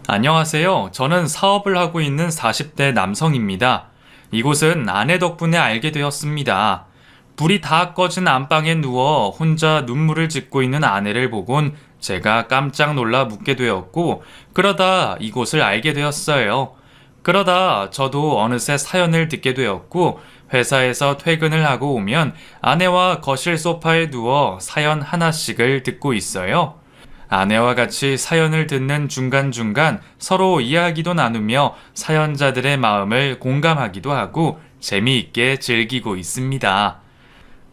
안녕하세요. 저는 사업을 하고 있는 40대 남성입니다. 이곳은 아내 덕분에 알게 되었습니다. 불이 다 꺼진 안방에 누워 혼자 눈물을 짓고 있는 아내를 보곤 제가 깜짝 놀라 묻게 되었고, 그러다 이곳을 알게 되었어요. 그러다 저도 어느새 사연을 듣게 되었고, 회사에서 퇴근을 하고 오면 아내와 거실 소파에 누워 사연 하나씩을 듣고 있어요. 아내와 같이 사연을 듣는 중간중간 서로 이야기도 나누며 사연자들의 마음을 공감하기도 하고 재미있게 즐기고 있습니다.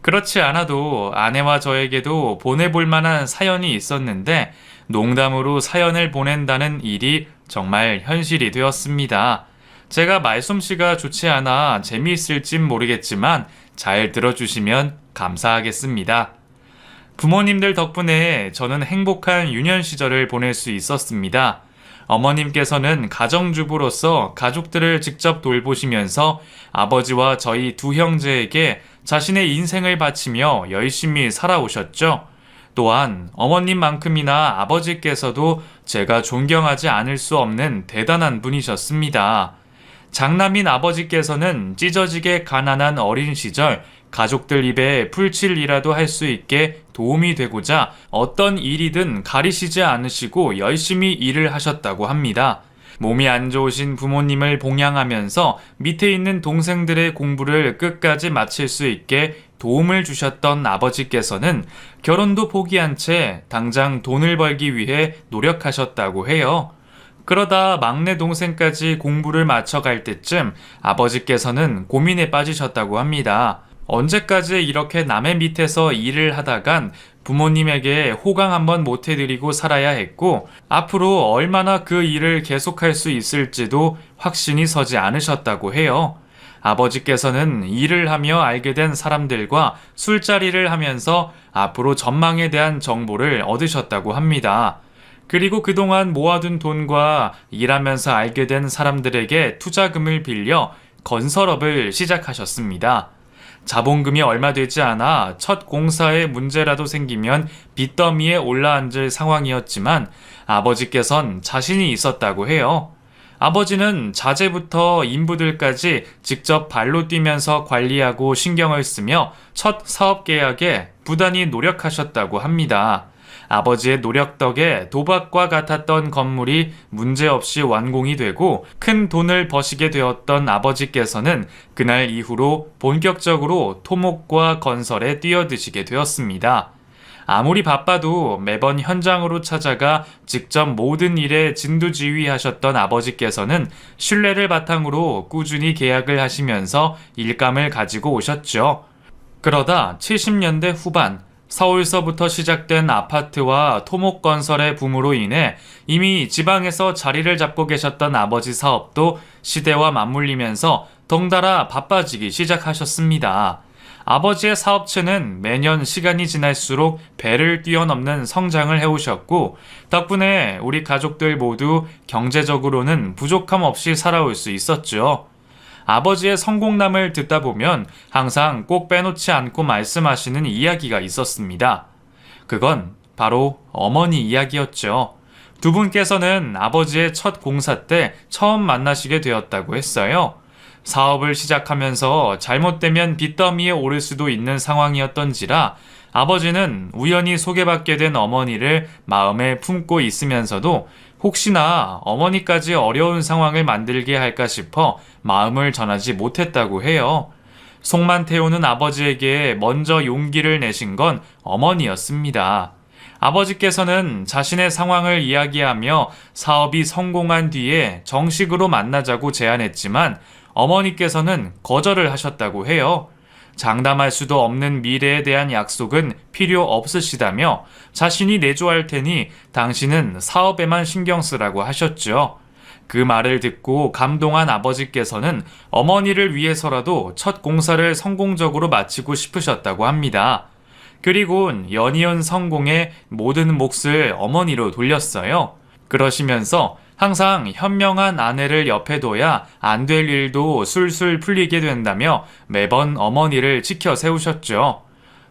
그렇지 않아도 아내와 저에게도 보내볼 만한 사연이 있었는데 농담으로 사연을 보낸다는 일이 정말 현실이 되었습니다. 제가 말솜씨가 좋지 않아 재미있을진 모르겠지만 잘 들어주시면 감사하겠습니다. 부모님들 덕분에 저는 행복한 유년 시절을 보낼 수 있었습니다. 어머님께서는 가정주부로서 가족들을 직접 돌보시면서 아버지와 저희 두 형제에게 자신의 인생을 바치며 열심히 살아오셨죠. 또한 어머님만큼이나 아버지께서도 제가 존경하지 않을 수 없는 대단한 분이셨습니다. 장남인 아버지께서는 찢어지게 가난한 어린 시절 가족들 입에 풀칠이라도 할 수 있게 도움이 되고자 어떤 일이든 가리시지 않으시고 열심히 일을 하셨다고 합니다. 몸이 안 좋으신 부모님을 봉양하면서 밑에 있는 동생들의 공부를 끝까지 마칠 수 있게 도움을 주셨던 아버지께서는 결혼도 포기한 채 당장 돈을 벌기 위해 노력하셨다고 해요. 그러다 막내 동생까지 공부를 마쳐갈 때쯤 아버지께서는 고민에 빠지셨다고 합니다. 언제까지 이렇게 남의 밑에서 일을 하다간 부모님에게 호강 한번 못 해드리고 살아야 했고, 앞으로 얼마나 그 일을 계속할 수 있을지도 확신이 서지 않으셨다고 해요. 아버지께서는 일을 하며 알게 된 사람들과 술자리를 하면서 앞으로 전망에 대한 정보를 얻으셨다고 합니다. 그리고 그동안 모아둔 돈과 일하면서 알게 된 사람들에게 투자금을 빌려 건설업을 시작하셨습니다. 자본금이 얼마 되지 않아 첫 공사에 문제라도 생기면 빚더미에 올라앉을 상황이었지만 아버지께선 자신이 있었다고 해요. 아버지는 자재부터 인부들까지 직접 발로 뛰면서 관리하고 신경을 쓰며 첫 사업 계약에 부단히 노력하셨다고 합니다. 아버지의 노력 덕에 도박과 같았던 건물이 문제없이 완공이 되고 큰 돈을 버시게 되었던 아버지께서는 그날 이후로 본격적으로 토목과 건설에 뛰어드시게 되었습니다. 아무리 바빠도 매번 현장으로 찾아가 직접 모든 일에 진두지휘하셨던 아버지께서는 신뢰를 바탕으로 꾸준히 계약을 하시면서 일감을 가지고 오셨죠. 그러다 70년대 후반 서울서부터 시작된 아파트와 토목건설의 붐으로 인해 이미 지방에서 자리를 잡고 계셨던 아버지 사업도 시대와 맞물리면서 덩달아 바빠지기 시작하셨습니다. 아버지의 사업체는 매년 시간이 지날수록 배를 뛰어넘는 성장을 해오셨고, 덕분에 우리 가족들 모두 경제적으로는 부족함 없이 살아올 수 있었죠. 아버지의 성공담을 듣다 보면 항상 꼭 빼놓지 않고 말씀하시는 이야기가 있었습니다. 그건 바로 어머니 이야기였죠. 두 분께서는 아버지의 첫 공사 때 처음 만나시게 되었다고 했어요. 사업을 시작하면서 잘못되면 빚더미에 오를 수도 있는 상황이었던지라 아버지는 우연히 소개받게 된 어머니를 마음에 품고 있으면서도 혹시나 어머니까지 어려운 상황을 만들게 할까 싶어 마음을 전하지 못했다고 해요. 속만 태우는 아버지에게 먼저 용기를 내신 건 어머니였습니다. 아버지께서는 자신의 상황을 이야기하며 사업이 성공한 뒤에 정식으로 만나자고 제안했지만 어머니께서는 거절을 하셨다고 해요. 장담할 수도 없는 미래에 대한 약속은 필요 없으시다며 자신이 내조할 테니 당신은 사업에만 신경 쓰라고 하셨죠. 그 말을 듣고 감동한 아버지께서는 어머니를 위해서라도 첫 공사를 성공적으로 마치고 싶으셨다고 합니다. 그리곤 연이은 성공에 모든 몫을 어머니로 돌렸어요. 그러시면서 항상 현명한 아내를 옆에 둬야 안 될 일도 술술 풀리게 된다며 매번 어머니를 지켜 세우셨죠.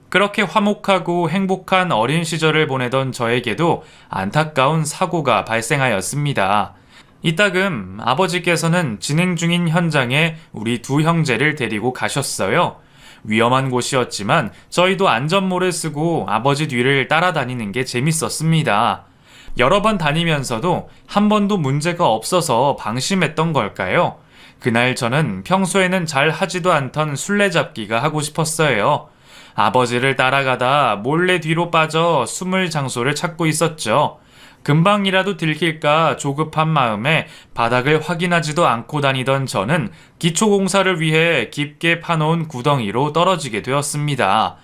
그렇게 화목하고 행복한 어린 시절을 보내던 저에게도 안타까운 사고가 발생하였습니다. 이따금 아버지께서는 진행 중인 현장에 우리 두 형제를 데리고 가셨어요. 위험한 곳이었지만 저희도 안전모를 쓰고 아버지 뒤를 따라다니는 게 재밌었습니다. 여러 번 다니면서도 한 번도 문제가 없어서 방심했던 걸까요? 그날 저는 평소에는 잘 하지도 않던 술래잡기가 하고 싶었어요. 아버지를 따라가다 몰래 뒤로 빠져 숨을 장소를 찾고 있었죠. 금방이라도 들킬까 조급한 마음에 바닥을 확인하지도 않고 다니던 저는 기초공사를 위해 깊게 파놓은 구덩이로 떨어지게 되었습니다.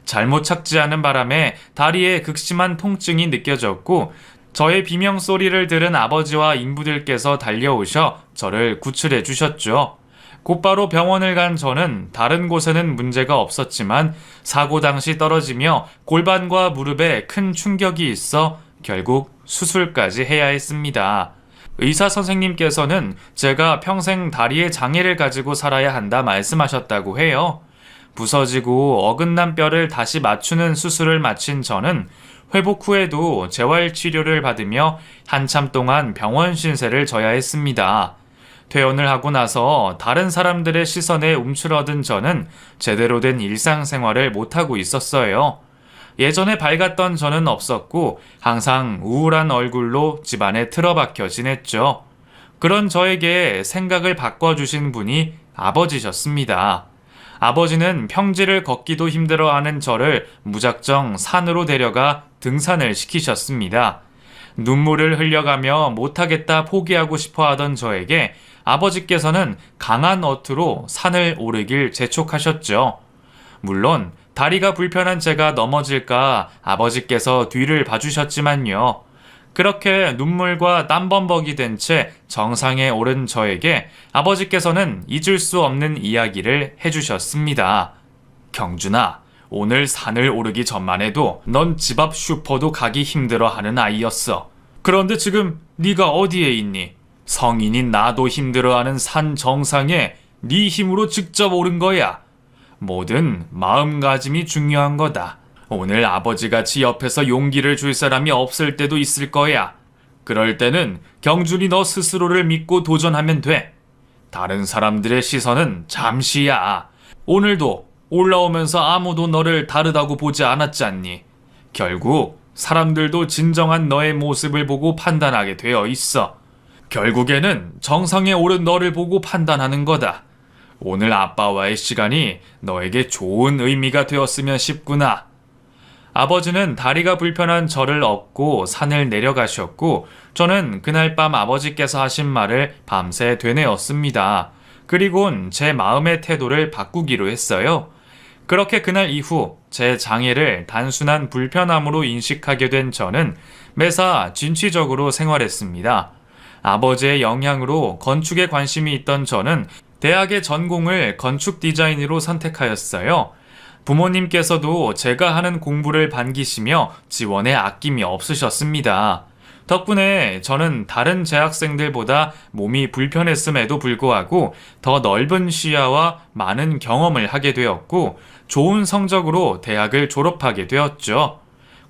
잘못 착지하는 바람에 다리에 극심한 통증이 느껴졌고 저의 비명소리를 들은 아버지와 인부들께서 달려오셔 저를 구출해 주셨죠. 곧바로 병원을 간 저는 다른 곳에는 문제가 없었지만 사고 당시 떨어지며 골반과 무릎에 큰 충격이 있어 결국 수술까지 해야 했습니다. 의사 선생님께서는 제가 평생 다리에 장애를 가지고 살아야 한다 말씀하셨다고 해요. 부서지고 어긋난 뼈를 다시 맞추는 수술을 마친 저는 회복 후에도 재활치료를 받으며 한참 동안 병원 신세를 져야 했습니다. 퇴원을 하고 나서 다른 사람들의 시선에 움츠러든 저는 제대로 된 일상생활을 못하고 있었어요. 예전에 밝았던 저는 없었고 항상 우울한 얼굴로 집안에 틀어박혀 지냈죠. 그런 저에게 생각을 바꿔주신 분이 아버지셨습니다. 아버지는 평지를 걷기도 힘들어하는 저를 무작정 산으로 데려가 등산을 시키셨습니다. 눈물을 흘려가며 못하겠다 포기하고 싶어 하던 저에게 아버지께서는 강한 어투로 산을 오르길 재촉하셨죠. 물론 다리가 불편한 제가 넘어질까 아버지께서 뒤를 봐주셨지만요. 그렇게 눈물과 땀범벅이 된 채 정상에 오른 저에게 아버지께서는 잊을 수 없는 이야기를 해주셨습니다. 경준아, 오늘 산을 오르기 전만 해도 넌 집 앞 슈퍼도 가기 힘들어하는 아이였어. 그런데 지금 네가 어디에 있니? 성인인 나도 힘들어하는 산 정상에 네 힘으로 직접 오른 거야. 뭐든 마음가짐이 중요한 거다. 오늘 아버지같이 옆에서 용기를 줄 사람이 없을 때도 있을 거야. 그럴 때는 경준이 너 스스로를 믿고 도전하면 돼. 다른 사람들의 시선은 잠시야. 오늘도 올라오면서 아무도 너를 다르다고 보지 않았지 않니? 결국 사람들도 진정한 너의 모습을 보고 판단하게 되어 있어. 결국에는 정상에 오른 너를 보고 판단하는 거다. 오늘 아빠와의 시간이 너에게 좋은 의미가 되었으면 싶구나. 아버지는 다리가 불편한 저를 업고 산을 내려가셨고 저는 그날 밤 아버지께서 하신 말을 밤새 되뇌었습니다. 그리곤 제 마음의 태도를 바꾸기로 했어요. 그렇게 그날 이후 제 장애를 단순한 불편함으로 인식하게 된 저는 매사 진취적으로 생활했습니다. 아버지의 영향으로 건축에 관심이 있던 저는 대학의 전공을 건축 디자인으로 선택하였어요. 부모님께서도 제가 하는 공부를 반기시며 지원에 아낌이 없으셨습니다. 덕분에 저는 다른 재학생들보다 몸이 불편했음에도 불구하고 더 넓은 시야와 많은 경험을 하게 되었고 좋은 성적으로 대학을 졸업하게 되었죠.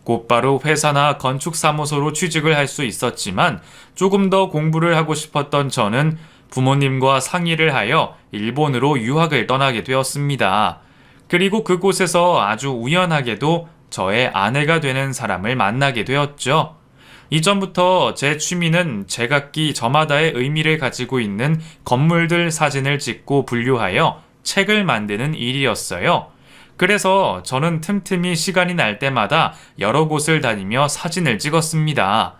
곧바로 회사나 건축사무소로 취직을 할 수 있었지만 조금 더 공부를 하고 싶었던 저는 부모님과 상의를 하여 일본으로 유학을 떠나게 되었습니다. 그리고 그곳에서 아주 우연하게도 저의 아내가 되는 사람을 만나게 되었죠. 이전부터 제 취미는 제각기 저마다의 의미를 가지고 있는 건물들 사진을 찍고 분류하여 책을 만드는 일이었어요. 그래서 저는 틈틈이 시간이 날 때마다 여러 곳을 다니며 사진을 찍었습니다.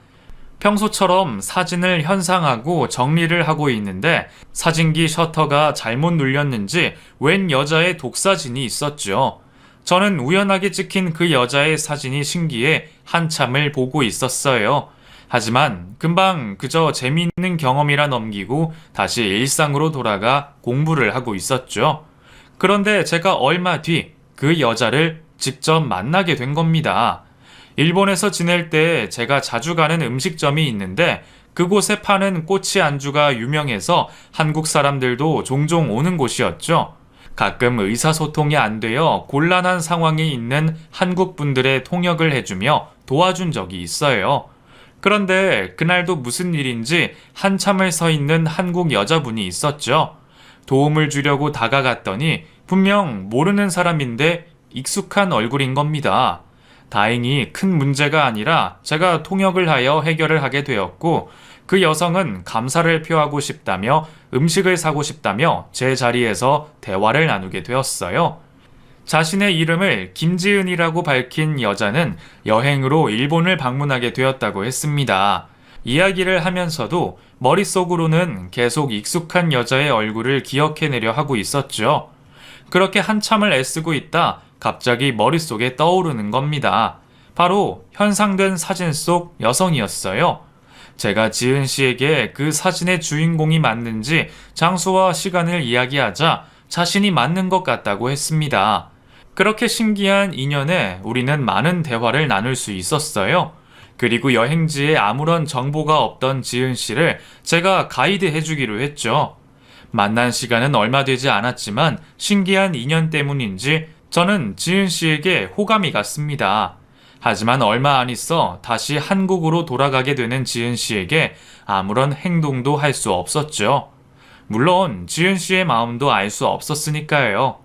평소처럼 사진을 현상하고 정리를 하고 있는데 사진기 셔터가 잘못 눌렸는지 웬 여자의 독사진이 있었죠. 저는 우연하게 찍힌 그 여자의 사진이 신기해 한참을 보고 있었어요. 하지만 금방 그저 재미있는 경험이라 넘기고 다시 일상으로 돌아가 공부를 하고 있었죠. 그런데 제가 얼마 뒤 그 여자를 직접 만나게 된 겁니다. 일본에서 지낼 때 제가 자주 가는 음식점이 있는데 그곳에 파는 꼬치 안주가 유명해서 한국 사람들도 종종 오는 곳이었죠. 가끔 의사소통이 안 되어 곤란한 상황에 있는 한국 분들의 통역을 해주며 도와준 적이 있어요. 그런데 그날도 무슨 일인지 한참을 서 있는 한국 여자분이 있었죠. 도움을 주려고 다가갔더니 분명 모르는 사람인데 익숙한 얼굴인 겁니다. 다행히 큰 문제가 아니라 제가 통역을 하여 해결을 하게 되었고, 그 여성은 감사를 표하고 싶다며 음식을 사고 싶다며 제 자리에서 대화를 나누게 되었어요. 자신의 이름을 김지은이라고 밝힌 여자는 여행으로 일본을 방문하게 되었다고 했습니다. 이야기를 하면서도 머릿속으로는 계속 익숙한 여자의 얼굴을 기억해내려 하고 있었죠. 그렇게 한참을 애쓰고 있다 갑자기 머릿속에 떠오르는 겁니다. 바로 현상된 사진 속 여성이었어요. 제가 지은 씨에게 그 사진의 주인공이 맞는지 장소와 시간을 이야기하자 자신이 맞는 것 같다고 했습니다. 그렇게 신기한 인연에 우리는 많은 대화를 나눌 수 있었어요. 그리고 여행지에 아무런 정보가 없던 지은 씨를 제가 가이드 해주기로 했죠. 만난 시간은 얼마 되지 않았지만 신기한 인연 때문인지 저는 지은 씨에게 호감이 갔습니다. 하지만 얼마 안 있어 다시 한국으로 돌아가게 되는 지은 씨에게 아무런 행동도 할 수 없었죠. 물론 지은 씨의 마음도 알 수 없었으니까요.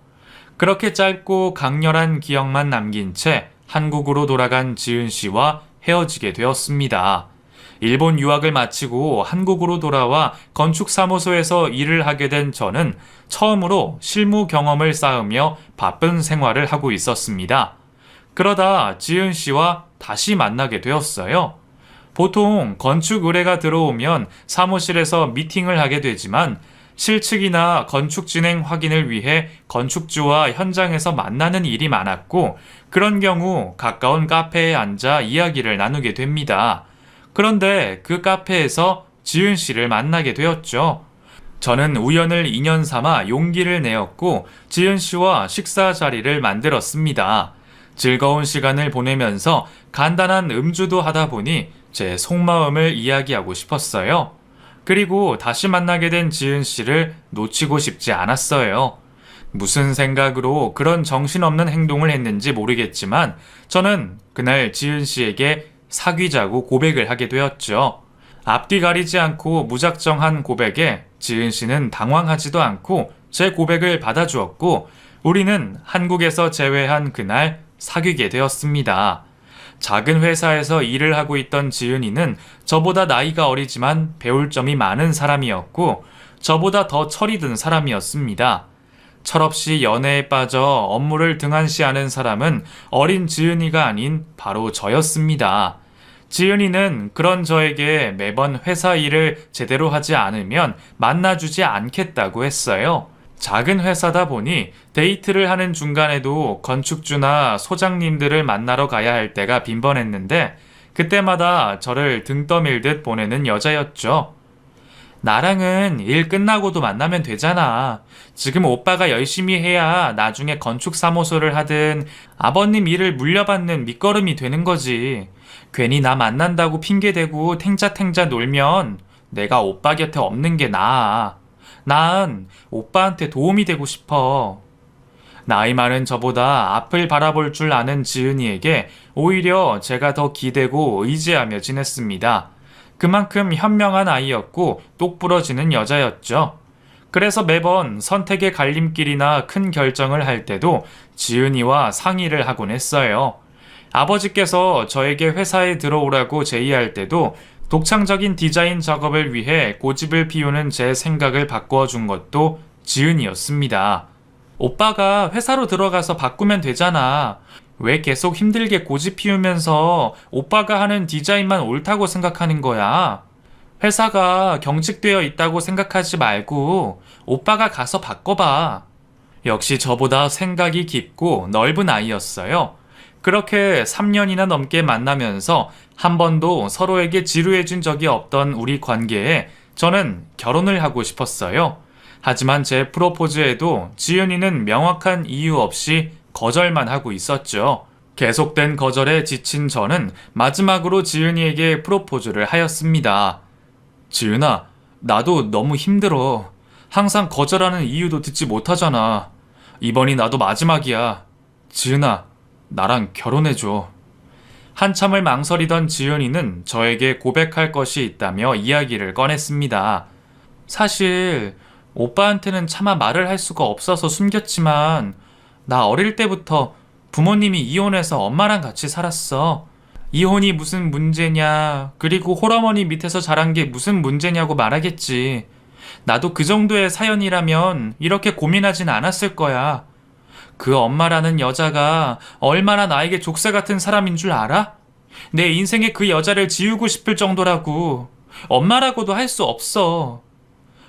그렇게 짧고 강렬한 기억만 남긴 채 한국으로 돌아간 지은 씨와 헤어지게 되었습니다. 일본 유학을 마치고 한국으로 돌아와 건축사무소에서 일을 하게 된 저는 처음으로 실무 경험을 쌓으며 바쁜 생활을 하고 있었습니다. 그러다 지은 씨와 다시 만나게 되었어요. 보통 건축 의뢰가 들어오면 사무실에서 미팅을 하게 되지만 실측이나 건축 진행 확인을 위해 건축주와 현장에서 만나는 일이 많았고, 그런 경우 가까운 카페에 앉아 이야기를 나누게 됩니다. 그런데 그 카페에서 지은 씨를 만나게 되었죠. 저는 우연을 인연 삼아 용기를 내었고 지은 씨와 식사 자리를 만들었습니다. 즐거운 시간을 보내면서 간단한 음주도 하다 보니 제 속마음을 이야기하고 싶었어요. 그리고 다시 만나게 된 지은 씨를 놓치고 싶지 않았어요. 무슨 생각으로 그런 정신없는 행동을 했는지 모르겠지만 저는 그날 지은 씨에게 사귀자고 고백을 하게 되었죠. 앞뒤 가리지 않고 무작정한 고백에 지은 씨는 당황하지도 않고 제 고백을 받아주었고, 우리는 한국에서 재회한 그날 사귀게 되었습니다. 작은 회사에서 일을 하고 있던 지은이는 저보다 나이가 어리지만 배울 점이 많은 사람이었고, 저보다 더 철이 든 사람이었습니다. 철없이 연애에 빠져 업무를 등한시하는 사람은 어린 지은이가 아닌 바로 저였습니다. 지은이는 그런 저에게 매번 회사 일을 제대로 하지 않으면 만나주지 않겠다고 했어요. 작은 회사다 보니 데이트를 하는 중간에도 건축주나 소장님들을 만나러 가야 할 때가 빈번했는데 그때마다 저를 등 떠밀듯 보내는 여자였죠. 나랑은 일 끝나고도 만나면 되잖아. 지금 오빠가 열심히 해야 나중에 건축사무소를 하든 아버님 일을 물려받는 밑거름이 되는 거지. 괜히 나 만난다고 핑계대고 탱자탱자 놀면 내가 오빠 곁에 없는 게 나아. 난 오빠한테 도움이 되고 싶어. 나이 많은 저보다 앞을 바라볼 줄 아는 지은이에게 오히려 제가 더 기대고 의지하며 지냈습니다. 그만큼 현명한 아이였고 똑부러지는 여자였죠. 그래서 매번 선택의 갈림길이나 큰 결정을 할 때도 지은이와 상의를 하곤 했어요. 아버지께서 저에게 회사에 들어오라고 제의할 때도 독창적인 디자인 작업을 위해 고집을 피우는 제 생각을 바꾸어 준 것도 지은이었습니다. 오빠가 회사로 들어가서 바꾸면 되잖아. 왜 계속 힘들게 고집 피우면서 오빠가 하는 디자인만 옳다고 생각하는 거야? 회사가 경직되어 있다고 생각하지 말고 오빠가 가서 바꿔봐. 역시 저보다 생각이 깊고 넓은 아이였어요. 그렇게 3년이나 넘게 만나면서 한 번도 서로에게 지루해진 적이 없던 우리 관계에 저는 결혼을 하고 싶었어요. 하지만 제 프로포즈에도 지은이는 명확한 이유 없이 거절만 하고 있었죠. 계속된 거절에 지친 저는 마지막으로 지은이에게 프로포즈를 하였습니다. 지은아, 나도 너무 힘들어. 항상 거절하는 이유도 듣지 못하잖아. 이번이 나도 마지막이야. 지은아, 나랑 결혼해줘. 한참을 망설이던 지은이는 저에게 고백할 것이 있다며 이야기를 꺼냈습니다. 사실 오빠한테는 차마 말을 할 수가 없어서 숨겼지만 나 어릴 때부터 부모님이 이혼해서 엄마랑 같이 살았어. 이혼이 무슨 문제냐, 그리고 홀어머니 밑에서 자란 게 무슨 문제냐고 말하겠지. 나도 그 정도의 사연이라면 이렇게 고민하진 않았을 거야. 그 엄마라는 여자가 얼마나 나에게 족쇄 같은 사람인 줄 알아? 내 인생에 그 여자를 지우고 싶을 정도라고. 엄마라고도 할 수 없어.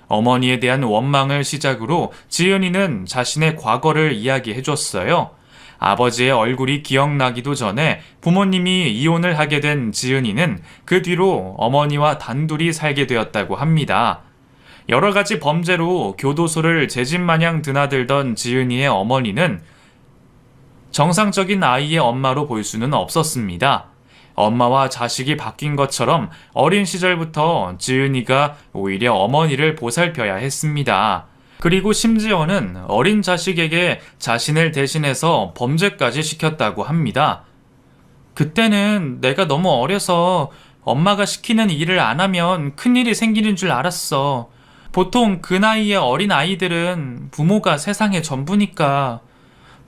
어머니에 대한 원망을 시작으로 지은이는 자신의 과거를 이야기해줬어요. 아버지의 얼굴이 기억나기도 전에 부모님이 이혼을 하게 된 지은이는 그 뒤로 어머니와 단둘이 살게 되었다고 합니다. 여러 가지 범죄로 교도소를 제 집 마냥 드나들던 지은이의 어머니는 정상적인 아이의 엄마로 볼 수는 없었습니다. 엄마와 자식이 바뀐 것처럼 어린 시절부터 지은이가 오히려 어머니를 보살펴야 했습니다. 그리고 심지어는 어린 자식에게 자신을 대신해서 범죄까지 시켰다고 합니다. 그때는 내가 너무 어려서 엄마가 시키는 일을 안 하면 큰일이 생기는 줄 알았어. 보통 그 나이에 어린 아이들은 부모가 세상의 전부니까.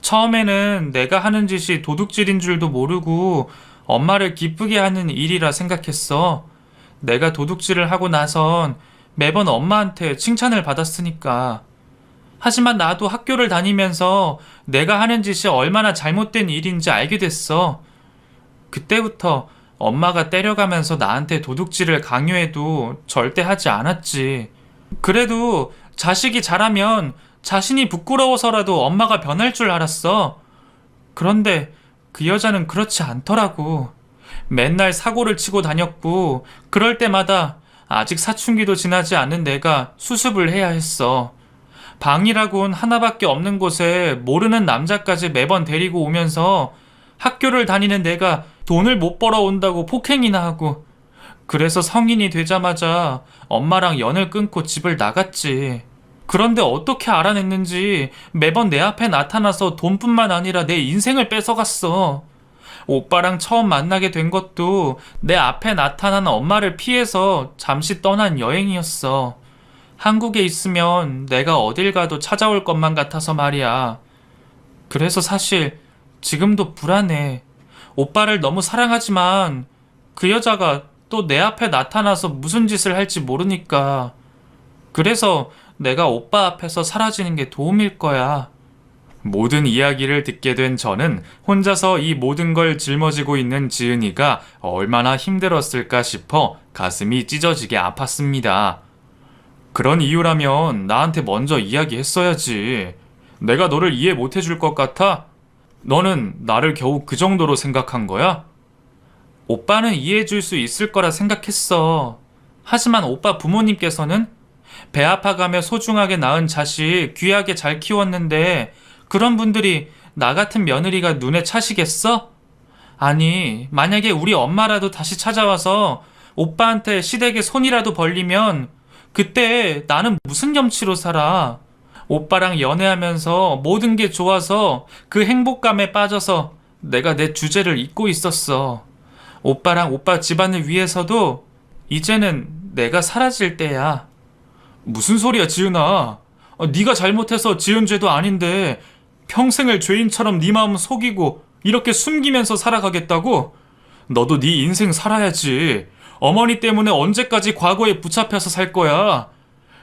처음에는 내가 하는 짓이 도둑질인 줄도 모르고 엄마를 기쁘게 하는 일이라 생각했어. 내가 도둑질을 하고 나선 매번 엄마한테 칭찬을 받았으니까. 하지만 나도 학교를 다니면서 내가 하는 짓이 얼마나 잘못된 일인지 알게 됐어. 그때부터 엄마가 때려가면서 나한테 도둑질을 강요해도 절대 하지 않았지. 그래도 자식이 자라면 자신이 부끄러워서라도 엄마가 변할 줄 알았어. 그런데 그 여자는 그렇지 않더라고. 맨날 사고를 치고 다녔고 그럴 때마다 아직 사춘기도 지나지 않은 내가 수습을 해야 했어. 방이라곤 하나밖에 없는 곳에 모르는 남자까지 매번 데리고 오면서 학교를 다니는 내가 돈을 못 벌어온다고 폭행이나 하고, 그래서 성인이 되자마자 엄마랑 연을 끊고 집을 나갔지. 그런데 어떻게 알아냈는지 매번 내 앞에 나타나서 돈뿐만 아니라 내 인생을 뺏어갔어. 오빠랑 처음 만나게 된 것도 내 앞에 나타난 엄마를 피해서 잠시 떠난 여행이었어. 한국에 있으면 내가 어딜 가도 찾아올 것만 같아서 말이야. 그래서 사실 지금도 불안해. 오빠를 너무 사랑하지만 그 여자가 또 내 앞에 나타나서 무슨 짓을 할지 모르니까. 그래서 내가 오빠 앞에서 사라지는 게 도움일 거야. 모든 이야기를 듣게 된 저는 혼자서 이 모든 걸 짊어지고 있는 지은이가 얼마나 힘들었을까 싶어 가슴이 찢어지게 아팠습니다. 그런 이유라면 나한테 먼저 이야기했어야지. 내가 너를 이해 못 해줄 것 같아? 너는 나를 겨우 그 정도로 생각한 거야? 오빠는 이해해줄 수 있을 거라 생각했어. 하지만 오빠 부모님께서는 배 아파가며 소중하게 낳은 자식 귀하게 잘 키웠는데 그런 분들이 나 같은 며느리가 눈에 차시겠어? 아니, 만약에 우리 엄마라도 다시 찾아와서 오빠한테 시댁에 손이라도 벌리면 그때 나는 무슨 염치로 살아? 오빠랑 연애하면서 모든 게 좋아서 그 행복감에 빠져서 내가 내 주제를 잊고 있었어. 오빠랑 오빠 집안을 위해서도 이제는 내가 사라질 때야. 무슨 소리야, 지은아. 네가 잘못해서 지은 죄도 아닌데 평생을 죄인처럼 네 마음 속이고 이렇게 숨기면서 살아가겠다고? 너도 네 인생 살아야지. 어머니 때문에 언제까지 과거에 붙잡혀서 살 거야.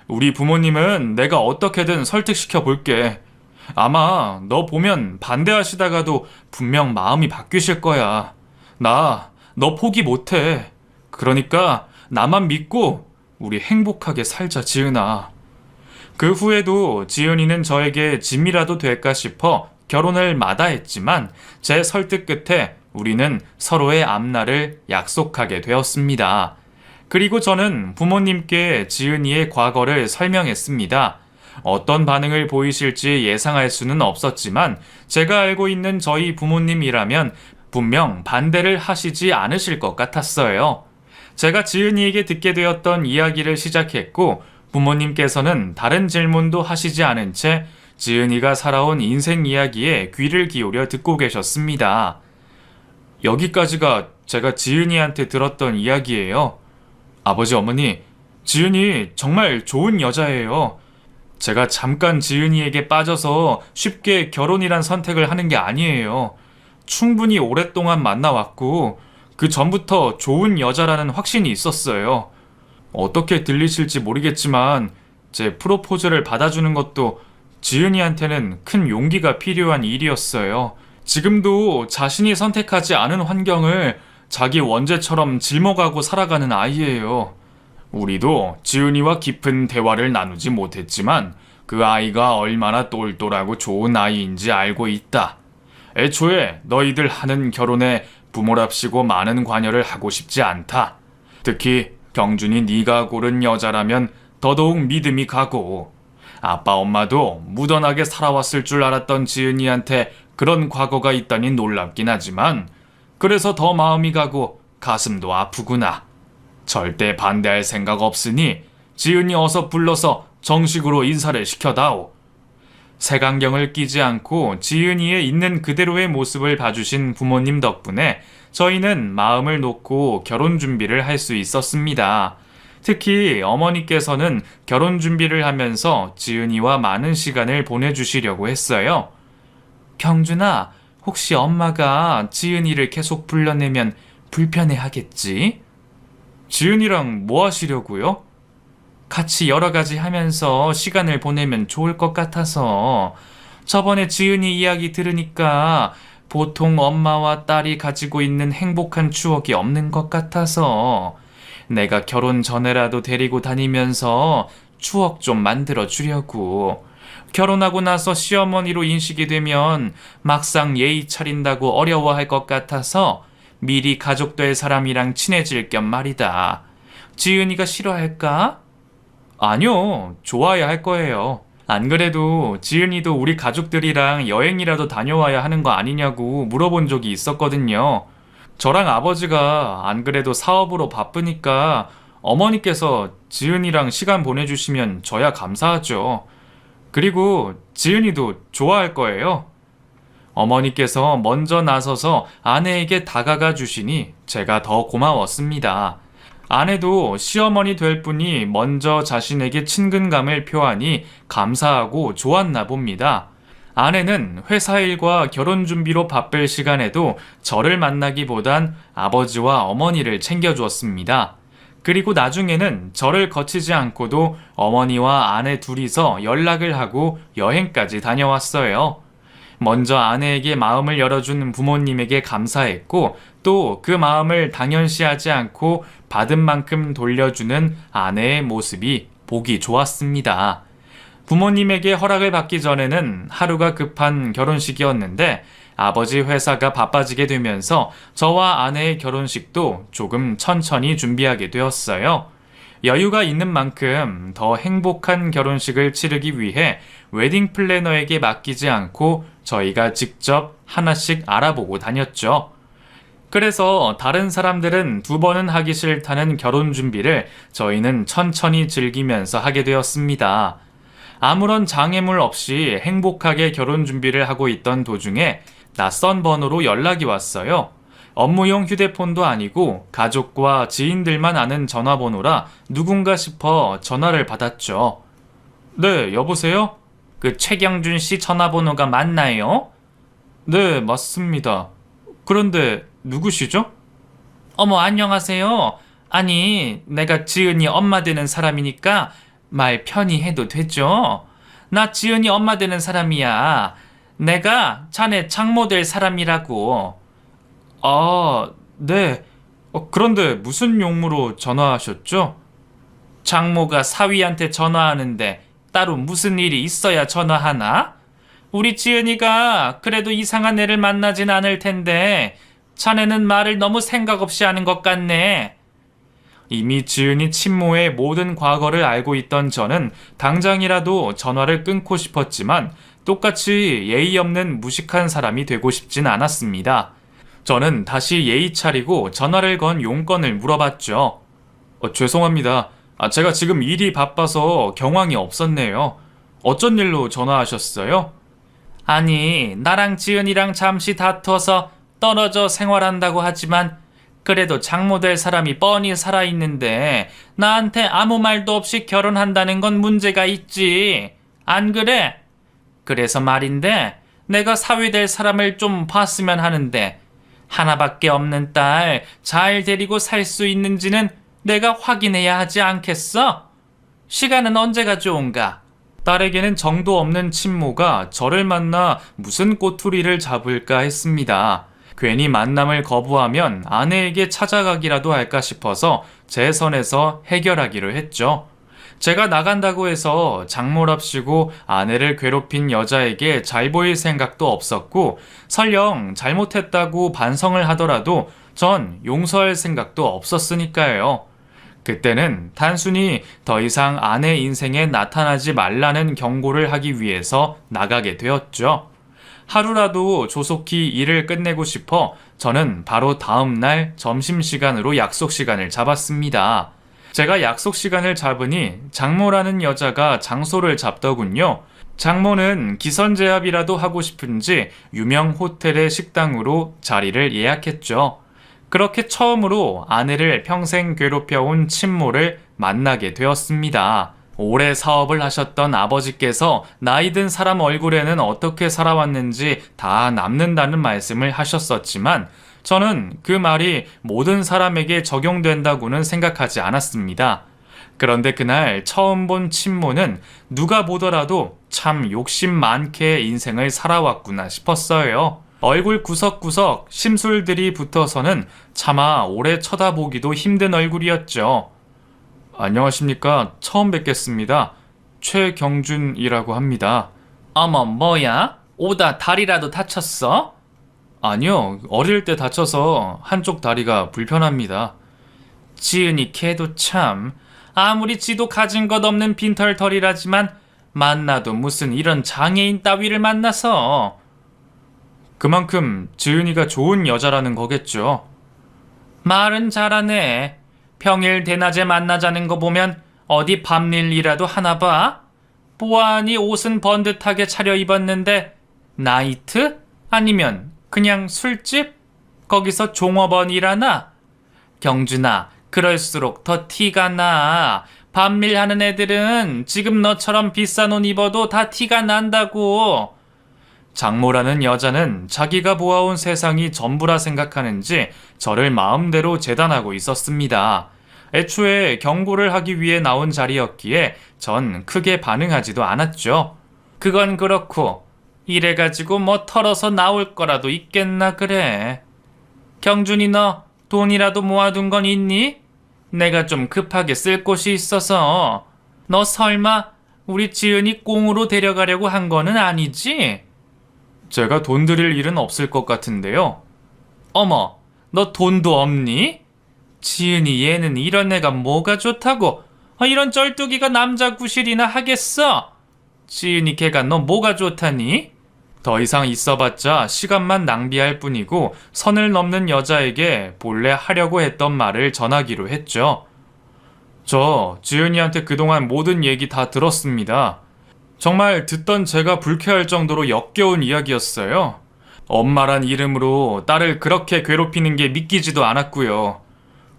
우리 부모님은 내가 어떻게든 설득시켜 볼게. 아마 너 보면 반대하시다가도 분명 마음이 바뀌실 거야. 너 포기 못해. 그러니까 나만 믿고 우리 행복하게 살자, 지은아. 그 후에도 지은이는 저에게 짐이라도 될까 싶어 결혼을 마다했지만 제 설득 끝에 우리는 서로의 앞날을 약속하게 되었습니다. 그리고 저는 부모님께 지은이의 과거를 설명했습니다. 어떤 반응을 보이실지 예상할 수는 없었지만 제가 알고 있는 저희 부모님이라면 분명 반대를 하시지 않으실 것 같았어요. 제가 지은이에게 듣게 되었던 이야기를 시작했고 부모님께서는 다른 질문도 하시지 않은 채 지은이가 살아온 인생 이야기에 귀를 기울여 듣고 계셨습니다. 여기까지가 제가 지은이한테 들었던 이야기예요. 아버지, 어머니, 지은이 정말 좋은 여자예요. 제가 잠깐 지은이에게 빠져서 쉽게 결혼이란 선택을 하는 게 아니에요. 충분히 오랫동안 만나왔고 그 전부터 좋은 여자라는 확신이 있었어요. 어떻게 들리실지 모르겠지만 제 프로포즈를 받아주는 것도 지은이한테는 큰 용기가 필요한 일이었어요. 지금도 자신이 선택하지 않은 환경을 자기 원죄처럼 짊어가고 살아가는 아이예요. 우리도 지은이와 깊은 대화를 나누지 못했지만 그 아이가 얼마나 똘똘하고 좋은 아이인지 알고 있다. 애초에 너희들 하는 결혼에 부모랍시고 많은 관여를 하고 싶지 않다. 특히 경준이 네가 고른 여자라면 더더욱 믿음이 가고, 아빠 엄마도 무던하게 살아왔을 줄 알았던 지은이한테 그런 과거가 있다니 놀랍긴 하지만 그래서 더 마음이 가고 가슴도 아프구나. 절대 반대할 생각 없으니 지은이 어서 불러서 정식으로 인사를 시켜다오. 색안경을 끼지 않고 지은이의 있는 그대로의 모습을 봐주신 부모님 덕분에 저희는 마음을 놓고 결혼 준비를 할 수 있었습니다. 특히 어머니께서는 결혼 준비를 하면서 지은이와 많은 시간을 보내주시려고 했어요. 경준아, 혹시 엄마가 지은이를 계속 불러내면 불편해하겠지? 지은이랑 뭐 하시려고요? 같이 여러 가지 하면서 시간을 보내면 좋을 것 같아서. 저번에 지은이 이야기 들으니까 보통 엄마와 딸이 가지고 있는 행복한 추억이 없는 것 같아서 내가 결혼 전에라도 데리고 다니면서 추억 좀 만들어 주려고. 결혼하고 나서 시어머니로 인식이 되면 막상 예의 차린다고 어려워할 것 같아서 미리 가족 될 사람이랑 친해질 겸 말이다. 지은이가 싫어할까? 아니요, 좋아야 할 거예요. 안 그래도 지은이도 우리 가족들이랑 여행이라도 다녀와야 하는 거 아니냐고 물어본 적이 있었거든요. 저랑 아버지가 안 그래도 사업으로 바쁘니까 어머니께서 지은이랑 시간 보내주시면 저야 감사하죠. 그리고 지은이도 좋아할 거예요. 어머니께서 먼저 나서서 아내에게 다가가 주시니 제가 더 고마웠습니다. 아내도 시어머니 될 분이 먼저 자신에게 친근감을 표하니 감사하고 좋았나 봅니다. 아내는 회사 일과 결혼 준비로 바쁠 시간에도 저를 만나기보단 아버지와 어머니를 챙겨주었습니다. 그리고 나중에는 저를 거치지 않고도 어머니와 아내 둘이서 연락을 하고 여행까지 다녀왔어요. 먼저 아내에게 마음을 열어준 부모님에게 감사했고 또 그 마음을 당연시하지 않고 받은 만큼 돌려주는 아내의 모습이 보기 좋았습니다. 부모님에게 허락을 받기 전에는 하루가 급한 결혼식이었는데 아버지 회사가 바빠지게 되면서 저와 아내의 결혼식도 조금 천천히 준비하게 되었어요. 여유가 있는 만큼 더 행복한 결혼식을 치르기 위해 웨딩 플래너에게 맡기지 않고 저희가 직접 하나씩 알아보고 다녔죠. 그래서 다른 사람들은 2번은 하기 싫다는 결혼 준비를 저희는 천천히 즐기면서 하게 되었습니다. 아무런 장애물 없이 행복하게 결혼 준비를 하고 있던 도중에 낯선 번호로 연락이 왔어요. 업무용 휴대폰도 아니고 가족과 지인들만 아는 전화번호라 누군가 싶어 전화를 받았죠. 네, 여보세요? 그 최경준 씨 전화번호가 맞나요? 네, 맞습니다. 그런데 누구시죠? 어머, 안녕하세요. 아니, 내가 지은이 엄마 되는 사람이니까 말 편히 해도 되죠? 나 지은이 엄마 되는 사람이야. 내가 자네 장모 될 사람이라고. 아, 네. 그런데 무슨 용무로 전화하셨죠? 장모가 사위한테 전화하는데 따로 무슨 일이 있어야 전화하나? 우리 지은이가 그래도 이상한 애를 만나진 않을 텐데 자네는 말을 너무 생각 없이 하는 것 같네. 이미 지은이 친모의 모든 과거를 알고 있던 저는 당장이라도 전화를 끊고 싶었지만 똑같이 예의 없는 무식한 사람이 되고 싶진 않았습니다. 저는 다시 예의 차리고 전화를 건 용건을 물어봤죠. 죄송합니다. 제가 지금 일이 바빠서 경황이 없었네요. 어쩐 일로 전화하셨어요? 아니, 나랑 지은이랑 잠시 다퉈서 떨어져 생활한다고 하지만 그래도 장모 될 사람이 뻔히 살아있는데 나한테 아무 말도 없이 결혼한다는 건 문제가 있지. 안 그래? 그래서 말인데 내가 사위 될 사람을 좀 봤으면 하는데 하나밖에 없는 딸 잘 데리고 살 수 있는지는 내가 확인해야 하지 않겠어? 시간은 언제가 좋은가? 딸에게는 정도 없는 친모가 저를 만나 무슨 꼬투리를 잡을까 했습니다. 괜히 만남을 거부하면 아내에게 찾아가기라도 할까 싶어서 제 선에서 해결하기로 했죠. 제가 나간다고 해서 장모랍시고 아내를 괴롭힌 여자에게 잘 보일 생각도 없었고 설령 잘못했다고 반성을 하더라도 전 용서할 생각도 없었으니까요. 그때는 단순히 더 이상 아내 인생에 나타나지 말라는 경고를 하기 위해서 나가게 되었죠. 하루라도 조속히 일을 끝내고 싶어 저는 바로 다음날 점심시간으로 약속 시간을 잡았습니다. 제가 약속 시간을 잡으니 장모라는 여자가 장소를 잡더군요. 장모는 기선제압이라도 하고 싶은지 유명 호텔의 식당으로 자리를 예약했죠. 그렇게 처음으로 아내를 평생 괴롭혀온 친모를 만나게 되었습니다. 오래 사업을 하셨던 아버지께서 나이 든 사람 얼굴에는 어떻게 살아왔는지 다 남는다는 말씀을 하셨었지만 저는 그 말이 모든 사람에게 적용된다고는 생각하지 않았습니다. 그런데 그날 처음 본 친모는 누가 보더라도 참 욕심 많게 인생을 살아왔구나 싶었어요. 얼굴 구석구석 심술들이 붙어서는 차마 오래 쳐다보기도 힘든 얼굴이었죠. 안녕하십니까. 처음 뵙겠습니다. 최경준이라고 합니다. 어머, 뭐야? 오다 다리라도 다쳤어? 아니요. 어릴 때 다쳐서 한쪽 다리가 불편합니다. 지은이 걔도 참 아무리 지도 가진 것 없는 빈털터리라지만 만나도 무슨 이런 장애인 따위를 만나서. 그만큼 지은이가 좋은 여자라는 거겠죠. 말은 잘하네. 평일 대낮에 만나자는 거 보면 어디 밤일이라도 하나 봐? 보아하니 옷은 번듯하게 차려입었는데 나이트? 아니면 그냥 술집? 거기서 종업원 일하나? 경준아, 그럴수록 더 티가 나. 밤일 하는 애들은 지금 너처럼 비싼 옷 입어도 다 티가 난다고. 장모라는 여자는 자기가 보아온 세상이 전부라 생각하는지 저를 마음대로 재단하고 있었습니다. 애초에 경고를 하기 위해 나온 자리였기에 전 크게 반응하지도 않았죠. 그건 그렇고 이래가지고 뭐 털어서 나올 거라도 있겠나 그래. 경준이 너 돈이라도 모아둔 건 있니? 내가 좀 급하게 쓸 곳이 있어서. 너 설마 우리 지은이 꽁으로 데려가려고 한 거는 아니지? 제가 돈 드릴 일은 없을 것 같은데요. 어머, 너 돈도 없니? 지은이 얘는 이런 애가 뭐가 좋다고? 이런 쩔뚝이가 남자 구실이나 하겠어? 지은이 걔가 너 뭐가 좋다니? 더 이상 있어봤자 시간만 낭비할 뿐이고 선을 넘는 여자에게 본래 하려고 했던 말을 전하기로 했죠. 저 지은이한테 그동안 모든 얘기 다 들었습니다. 정말 듣던 제가 불쾌할 정도로 역겨운 이야기였어요. 엄마란 이름으로 딸을 그렇게 괴롭히는 게 믿기지도 않았고요.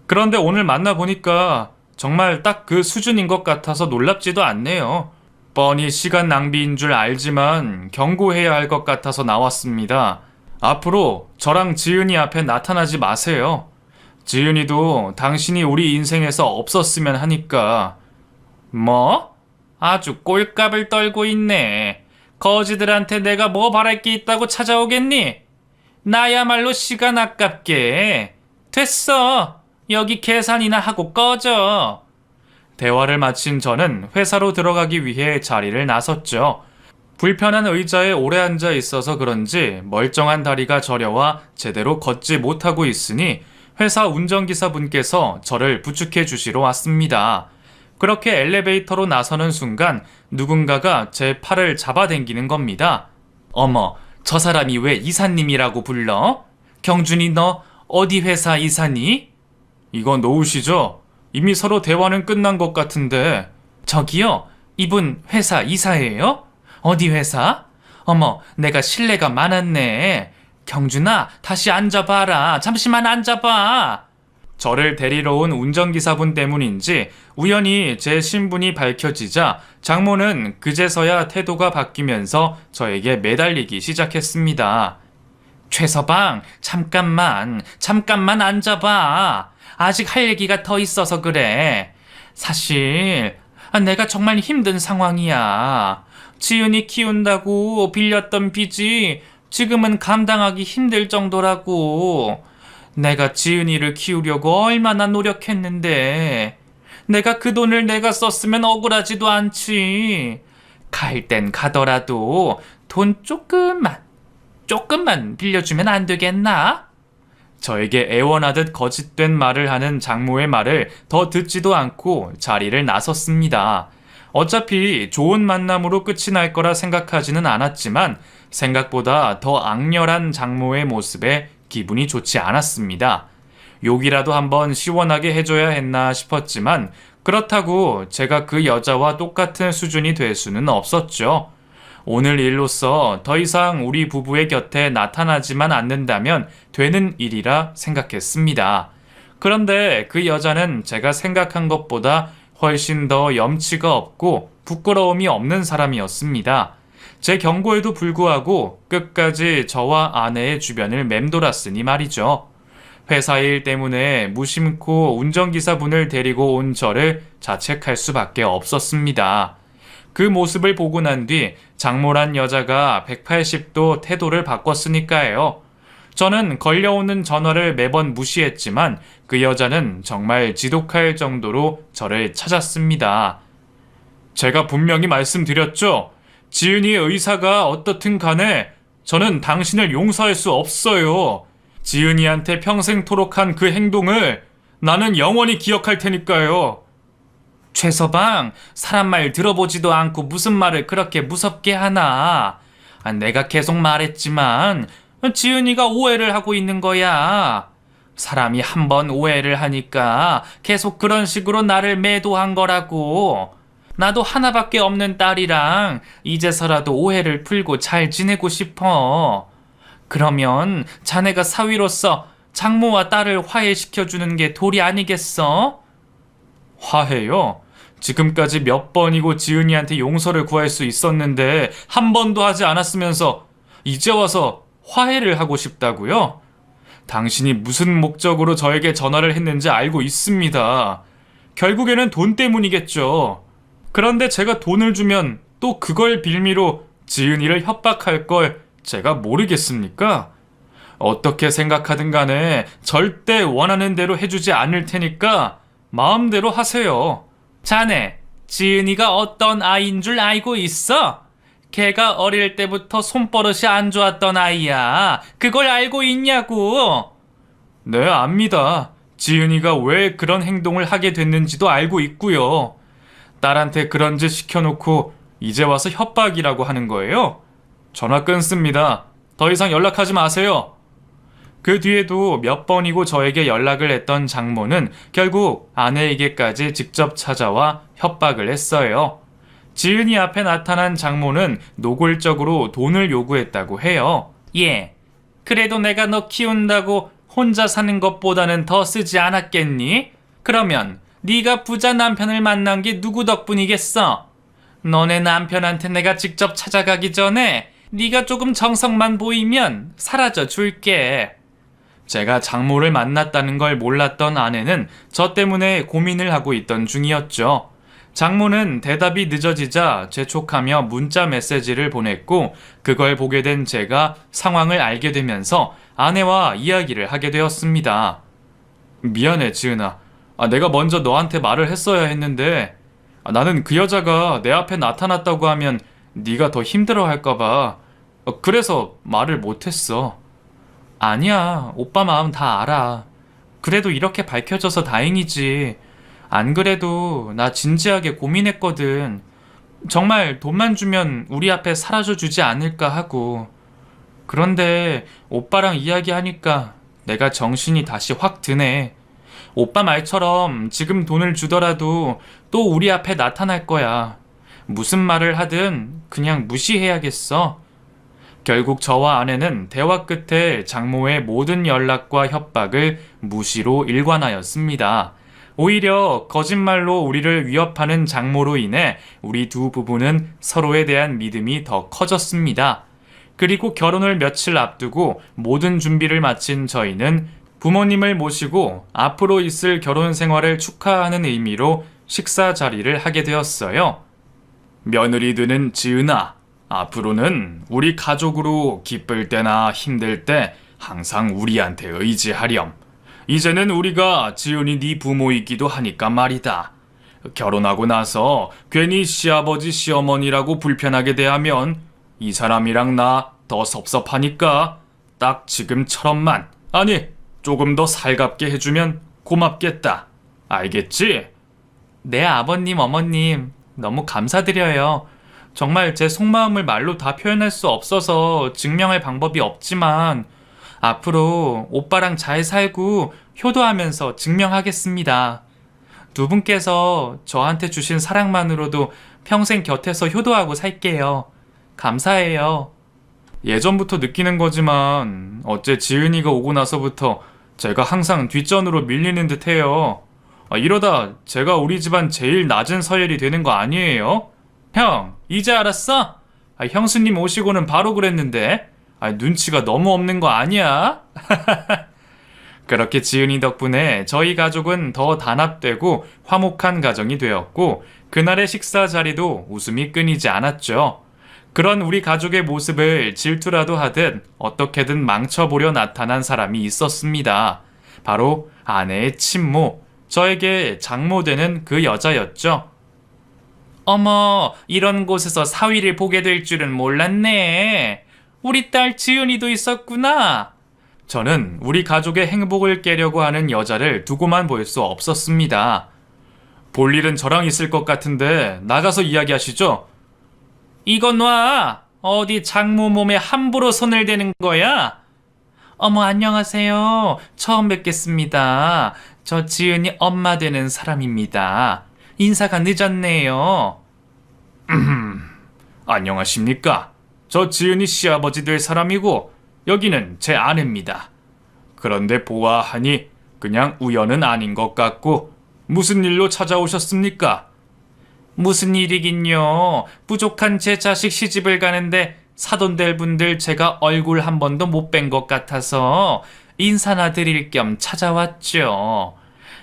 그런데 오늘 만나보니까 정말 딱 그 수준인 것 같아서 놀랍지도 않네요. 뻔히 시간 낭비인 줄 알지만 경고해야 할 것 같아서 나왔습니다. 앞으로 저랑 지은이 앞에 나타나지 마세요. 지은이도 당신이 우리 인생에서 없었으면 하니까. 뭐? 아주 꼴값을 떨고 있네. 거지들한테 내가 뭐 바랄 게 있다고 찾아오겠니? 나야말로 시간 아깝게. 됐어. 여기 계산이나 하고 꺼져. 대화를 마친 저는 회사로 들어가기 위해 자리를 나섰죠. 불편한 의자에 오래 앉아 있어서 그런지 멀쩡한 다리가 저려와 제대로 걷지 못하고 있으니 회사 운전기사분께서 저를 부축해 주시러 왔습니다. 그렇게 엘리베이터로 나서는 순간 누군가가 제 팔을 잡아당기는 겁니다. 어머, 저 사람이 왜 이사님이라고 불러? 경준이 너 어디 회사 이사니? 이거 놓으시죠? 이미 서로 대화는 끝난 것 같은데. 저기요, 이분 회사 이사예요? 어디 회사? 어머, 내가 실례가 많았네. 경준아, 다시 앉아봐라. 잠시만 앉아봐. 저를 데리러 온 운전기사분 때문인지 우연히 제 신분이 밝혀지자 장모는 그제서야 태도가 바뀌면서 저에게 매달리기 시작했습니다. 최서방, 잠깐만 앉아봐. 아직 할 얘기가 더 있어서 그래. 사실 내가 정말 힘든 상황이야. 지은이 키운다고 빌렸던 빚이 지금은 감당하기 힘들 정도라고. 내가 지은이를 키우려고 얼마나 노력했는데 내가 그 돈을 내가 썼으면 억울하지도 않지. 갈 땐 가더라도 돈 조금만 빌려주면 안 되겠나? 저에게 애원하듯 거짓된 말을 하는 장모의 말을 더 듣지도 않고 자리를 나섰습니다. 어차피 좋은 만남으로 끝이 날 거라 생각하지는 않았지만 생각보다 더 악렬한 장모의 모습에 기분이 좋지 않았습니다. 욕이라도 한번 시원하게 해줘야 했나 싶었지만 그렇다고 제가 그 여자와 똑같은 수준이 될 수는 없었죠. 오늘 일로서 더 이상 우리 부부의 곁에 나타나지만 않는다면 되는 일이라 생각했습니다. 그런데 그 여자는 제가 생각한 것보다 훨씬 더 염치가 없고 부끄러움이 없는 사람이었습니다. 제 경고에도 불구하고 끝까지 저와 아내의 주변을 맴돌았으니 말이죠. 회사 일 때문에 무심코 운전기사분을 데리고 온 저를 자책할 수밖에 없었습니다. 그 모습을 보고 난 뒤 장모란 여자가 180도 태도를 바꿨으니까요. 저는 걸려오는 전화를 매번 무시했지만 그 여자는 정말 지독할 정도로 저를 찾았습니다. 제가 분명히 말씀드렸죠. 지은이의 의사가 어떻든 간에 저는 당신을 용서할 수 없어요. 지은이한테 평생토록 한 그 행동을 나는 영원히 기억할 테니까요. 최서방, 사람 말 들어보지도 않고 무슨 말을 그렇게 무섭게 하나. 내가 계속 말했지만 지은이가 오해를 하고 있는 거야. 사람이 한 번 오해를 하니까 계속 그런 식으로 나를 매도한 거라고. 나도 하나밖에 없는 딸이랑 이제서라도 오해를 풀고 잘 지내고 싶어. 그러면 자네가 사위로서 장모와 딸을 화해시켜주는 게 도리 아니겠어? 화해요? 지금까지 몇 번이고 지은이한테 용서를 구할 수 있었는데 한 번도 하지 않았으면서 이제 와서 화해를 하고 싶다고요? 당신이 무슨 목적으로 저에게 전화를 했는지 알고 있습니다. 결국에는 돈 때문이겠죠. 그런데 제가 돈을 주면 또 그걸 빌미로 지은이를 협박할 걸 제가 모르겠습니까? 어떻게 생각하든 간에 절대 원하는 대로 해주지 않을 테니까 마음대로 하세요. 자네, 지은이가 어떤 아이인 줄 알고 있어? 걔가 어릴 때부터 손버릇이 안 좋았던 아이야. 그걸 알고 있냐고? 네, 압니다. 지은이가 왜 그런 행동을 하게 됐는지도 알고 있고요. 딸한테 그런 짓 시켜놓고 이제 와서 협박이라고 하는 거예요? 전화 끊습니다. 더 이상 연락하지 마세요. 그 뒤에도 몇 번이고 저에게 연락을 했던 장모는 결국 아내에게까지 직접 찾아와 협박을 했어요. 지은이 앞에 나타난 장모는 노골적으로 돈을 요구했다고 해요. 예, 그래도 내가 너 키운다고 혼자 사는 것보다는 더 쓰지 않았겠니? 그러면 네가 부자 남편을 만난 게 누구 덕분이겠어? 너네 남편한테 내가 직접 찾아가기 전에 네가 조금 정성만 보이면 사라져 줄게. 제가 장모를 만났다는 걸 몰랐던 아내는 저 때문에 고민을 하고 있던 중이었죠. 장모는 대답이 늦어지자 재촉하며 문자 메시지를 보냈고 그걸 보게 된 제가 상황을 알게 되면서 아내와 이야기를 하게 되었습니다. 미안해, 지은아. 내가 먼저 너한테 말을 했어야 했는데 나는 그 여자가 내 앞에 나타났다고 하면 네가 더 힘들어할까봐 그래서 말을 못했어. 아니야, 오빠 마음 다 알아. 그래도 이렇게 밝혀져서 다행이지. 안 그래도 나 진지하게 고민했거든. 정말 돈만 주면 우리 앞에 사라져 주지 않을까 하고. 그런데 오빠랑 이야기하니까 내가 정신이 다시 확 드네. 오빠 말처럼 지금 돈을 주더라도 또 우리 앞에 나타날 거야. 무슨 말을 하든 그냥 무시해야겠어. 결국 저와 아내는 대화 끝에 장모의 모든 연락과 협박을 무시로 일관하였습니다. 오히려 거짓말로 우리를 위협하는 장모로 인해 우리 두 부부는 서로에 대한 믿음이 더 커졌습니다. 그리고 결혼을 며칠 앞두고 모든 준비를 마친 저희는 부모님을 모시고 앞으로 있을 결혼 생활을 축하하는 의미로 식사 자리를 하게 되었어요. 며느리 되는 지은아, 앞으로는 우리 가족으로 기쁠 때나 힘들 때 항상 우리한테 의지하렴. 이제는 우리가 지은이 네 부모이기도 하니까 말이다. 결혼하고 나서 괜히 시아버지 시어머니라고 불편하게 대하면 이 사람이랑 나 더 섭섭하니까 딱 지금처럼만, 아니 조금 더 살갑게 해주면 고맙겠다. 알겠지? 네, 아버님, 어머님, 너무 감사드려요. 정말 제 속마음을 말로 다 표현할 수 없어서 증명할 방법이 없지만 앞으로 오빠랑 잘 살고 효도하면서 증명하겠습니다. 두 분께서 저한테 주신 사랑만으로도 평생 곁에서 효도하고 살게요. 감사해요. 예전부터 느끼는 거지만 어째 지은이가 오고 나서부터 제가 항상 뒷전으로 밀리는 듯해요. 이러다 제가 우리 집안 제일 낮은 서열이 되는 거 아니에요? 형, 이제 알았어? 형수님 오시고는 바로 그랬는데 눈치가 너무 없는 거 아니야? 그렇게 지은이 덕분에 저희 가족은 더 단합되고 화목한 가정이 되었고 그날의 식사 자리도 웃음이 끊이지 않았죠. 그런 우리 가족의 모습을 질투라도 하듯 어떻게든 망쳐보려 나타난 사람이 있었습니다. 바로 아내의 친모, 저에게 장모 되는 그 여자였죠. 어머, 이런 곳에서 사위를 보게 될 줄은 몰랐네. 우리 딸 지은이도 있었구나. 저는 우리 가족의 행복을 깨려고 하는 여자를 두고만 볼 수 없었습니다. 볼 일은 저랑 있을 것 같은데 나가서 이야기하시죠. 이건 놔. 어디 장모 몸에 함부로 손을 대는 거야? 어머, 안녕하세요. 처음 뵙겠습니다. 저 지은이 엄마 되는 사람입니다. 인사가 늦었네요. 안녕하십니까. 저 지은이 시아버지 될 사람이고 여기는 제 아내입니다. 그런데 보아하니 그냥 우연은 아닌 것 같고 무슨 일로 찾아오셨습니까? 무슨 일이긴요. 부족한 제 자식 시집을 가는데 사돈될 분들 제가 얼굴 한 번도 못 뵌 것 같아서 인사나 드릴 겸 찾아왔죠.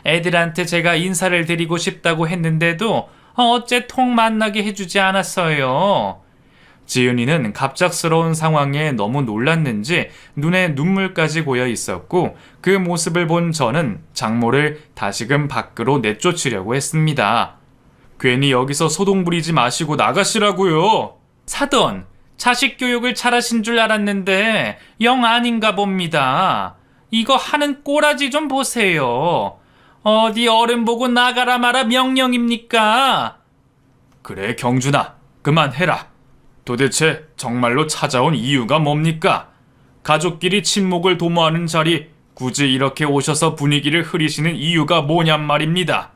애들한테 제가 인사를 드리고 싶다고 했는데도 어째 통 만나게 해주지 않았어요. 지은이는 갑작스러운 상황에 너무 놀랐는지 눈에 눈물까지 고여 있었고 그 모습을 본 저는 장모를 다시금 밖으로 내쫓으려고 했습니다. 괜히 여기서 소동 부리지 마시고 나가시라고요. 사돈, 자식 교육을 잘하신 줄 알았는데 영 아닌가 봅니다. 이거 하는 꼬라지 좀 보세요. 어디 어른 보고 나가라 마라 명령입니까? 그래, 경준아, 그만해라. 도대체 정말로 찾아온 이유가 뭡니까? 가족끼리 친목을 도모하는 자리 굳이 이렇게 오셔서 분위기를 흐리시는 이유가 뭐냔 말입니다.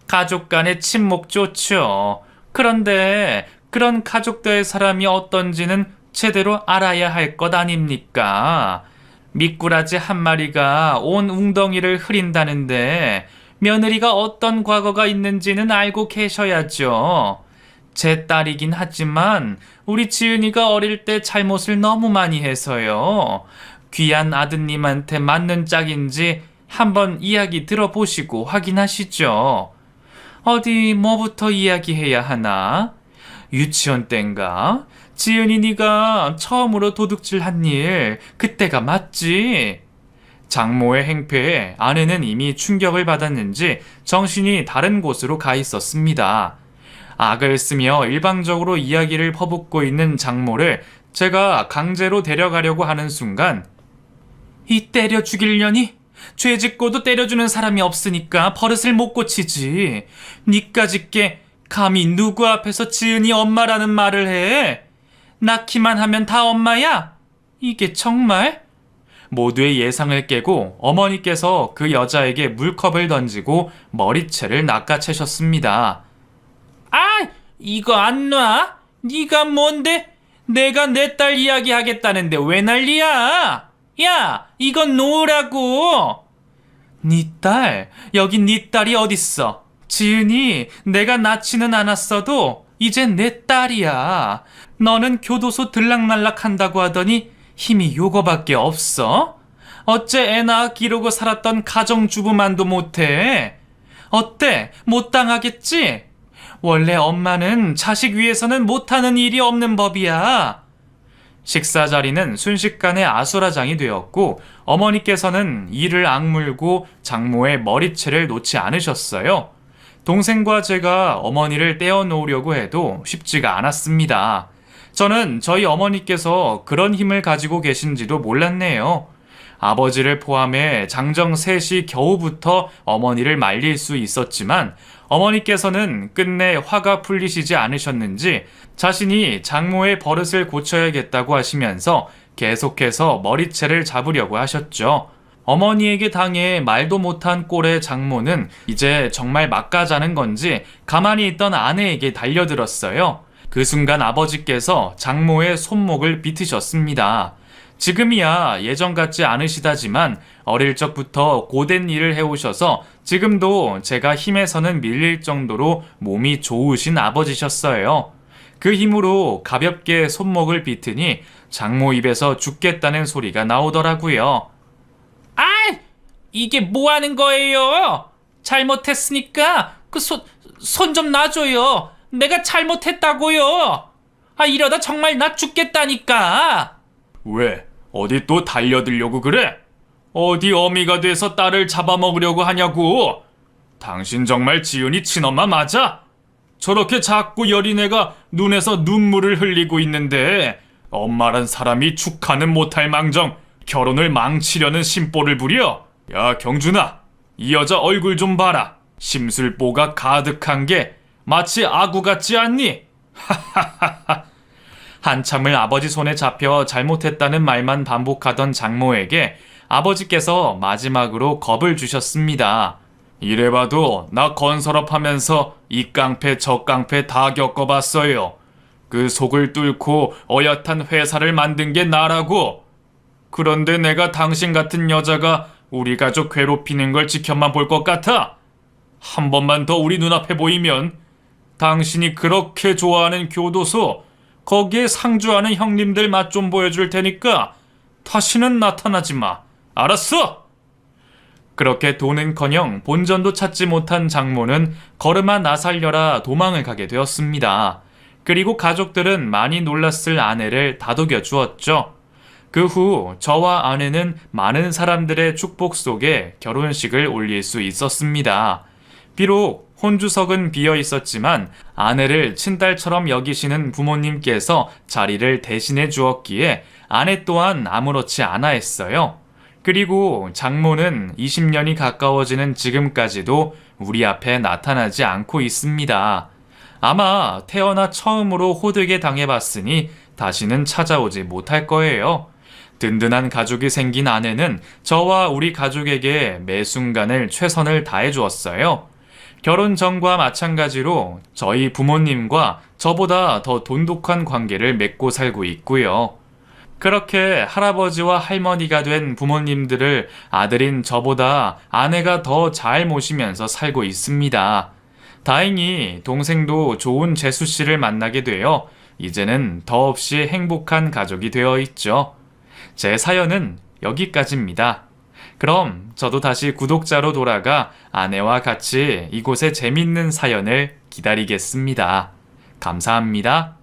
가족 간의 친목 좋죠. 그런데 그런 가족들의 사람이 어떤지는 제대로 알아야 할 것 아닙니까? 미꾸라지 한 마리가 온 웅덩이를 흐린다는데 며느리가 어떤 과거가 있는지는 알고 계셔야죠. 제 딸이긴 하지만 우리 지은이가 어릴 때 잘못을 너무 많이 해서요. 귀한 아드님한테 맞는 짝인지 한번 이야기 들어보시고 확인하시죠. 어디 뭐부터 이야기해야 하나? 유치원 땐가? 지은이 네가 처음으로 도둑질한 일 그때가 맞지? 장모의 행패에 아내는 이미 충격을 받았는지 정신이 다른 곳으로 가 있었습니다. 악을 쓰며 일방적으로 이야기를 퍼붓고 있는 장모를 제가 강제로 데려가려고 하는 순간 이 때려 죽이려니? 죄 짓고도 때려주는 사람이 없으니까 버릇을 못 고치지. 니까짓게 감히 누구 앞에서 지은이 엄마라는 말을 해? 낳기만 하면 다 엄마야? 이게 정말? 모두의 예상을 깨고 어머니께서 그 여자에게 물컵을 던지고 머리채를 낚아채셨습니다. 아! 이거 안 놔? 네가 뭔데? 내가 내 딸 이야기 하겠다는데 왜 난리야? 야, 이건 놓으라고. 네 딸? 여긴 네 딸이 어딨어? 지은이, 내가 낳지는 않았어도 이젠 내 딸이야. 너는 교도소 들락날락 한다고 하더니 힘이 요거밖에 없어? 어째 애 낳아 기르고 살았던 가정주부만도 못해? 어때? 못 당하겠지? 원래 엄마는 자식 위해서는 못하는 일이 없는 법이야. 식사 자리는 순식간에 아수라장이 되었고 어머니께서는 이를 악물고 장모의 머리채를 놓지 않으셨어요. 동생과 제가 어머니를 떼어놓으려고 해도 쉽지가 않았습니다. 저는 저희 어머니께서 그런 힘을 가지고 계신지도 몰랐네요. 아버지를 포함해 장정 셋이 겨우부터 어머니를 말릴 수 있었지만 어머니께서는 끝내 화가 풀리시지 않으셨는지 자신이 장모의 버릇을 고쳐야겠다고 하시면서 계속해서 머리채를 잡으려고 하셨죠. 어머니에게 당해 말도 못한 꼴의 장모는 이제 정말 막가자는 건지 가만히 있던 아내에게 달려들었어요. 그 순간 아버지께서 장모의 손목을 비트셨습니다. 지금이야 예전 같지 않으시다지만 어릴 적부터 고된 일을 해오셔서 지금도 제가 힘에서는 밀릴 정도로 몸이 좋으신 아버지셨어요. 그 힘으로 가볍게 손목을 비트니 장모 입에서 죽겠다는 소리가 나오더라고요. 아! 이게 뭐 하는 거예요? 잘못했으니까 그 손 좀 놔줘요. 내가 잘못했다고요. 아, 이러다 정말 나 죽겠다니까. 왜? 어디 또 달려들려고 그래? 어디 어미가 돼서 딸을 잡아먹으려고 하냐고. 당신 정말 지은이 친엄마 맞아? 저렇게 작고 여린 애가 눈에서 눈물을 흘리고 있는데 엄마란 사람이 축하는 못할 망정 결혼을 망치려는 심보를 부려? 야, 경준아, 이 여자 얼굴 좀 봐라. 심술보가 가득한 게 마치 아구 같지 않니? 하하하하. 한참을 아버지 손에 잡혀 잘못했다는 말만 반복하던 장모에게 아버지께서 마지막으로 겁을 주셨습니다. 이래봐도 나 건설업하면서 이 깡패 저 깡패 다 겪어봤어요. 그 속을 뚫고 어엿한 회사를 만든 게 나라고. 그런데 내가 당신 같은 여자가 우리 가족 괴롭히는 걸 지켜만 볼 것 같아? 한 번만 더 우리 눈앞에 보이면 당신이 그렇게 좋아하는 교도소 거기에 상주하는 형님들 맛 좀 보여줄 테니까 다시는 나타나지 마. 알았어? 그렇게 돈은커녕 본전도 찾지 못한 장모는 걸음아 나살려라 도망을 가게 되었습니다. 그리고 가족들은 많이 놀랐을 아내를 다독여 주었죠. 그 후 저와 아내는 많은 사람들의 축복 속에 결혼식을 올릴 수 있었습니다. 비록 혼주석은 비어 있었지만 아내를 친딸처럼 여기시는 부모님께서 자리를 대신해 주었기에 아내 또한 아무렇지 않아 했어요. 그리고 장모는 20년이 가까워지는 지금까지도 우리 앞에 나타나지 않고 있습니다. 아마 태어나 처음으로 호되게 당해봤으니 다시는 찾아오지 못할 거예요. 든든한 가족이 생긴 아내는 저와 우리 가족에게 매 순간을 최선을 다해 주었어요. 결혼 전과 마찬가지로 저희 부모님과 저보다 더 돈독한 관계를 맺고 살고 있고요. 그렇게 할아버지와 할머니가 된 부모님들을 아들인 저보다 아내가 더 잘 모시면서 살고 있습니다. 다행히 동생도 좋은 재수 씨를 만나게 되어 이제는 더없이 행복한 가족이 되어 있죠. 제 사연은 여기까지입니다. 그럼 저도 다시 구독자로 돌아가 아내와 같이 이곳의 재밌는 사연을 기다리겠습니다. 감사합니다.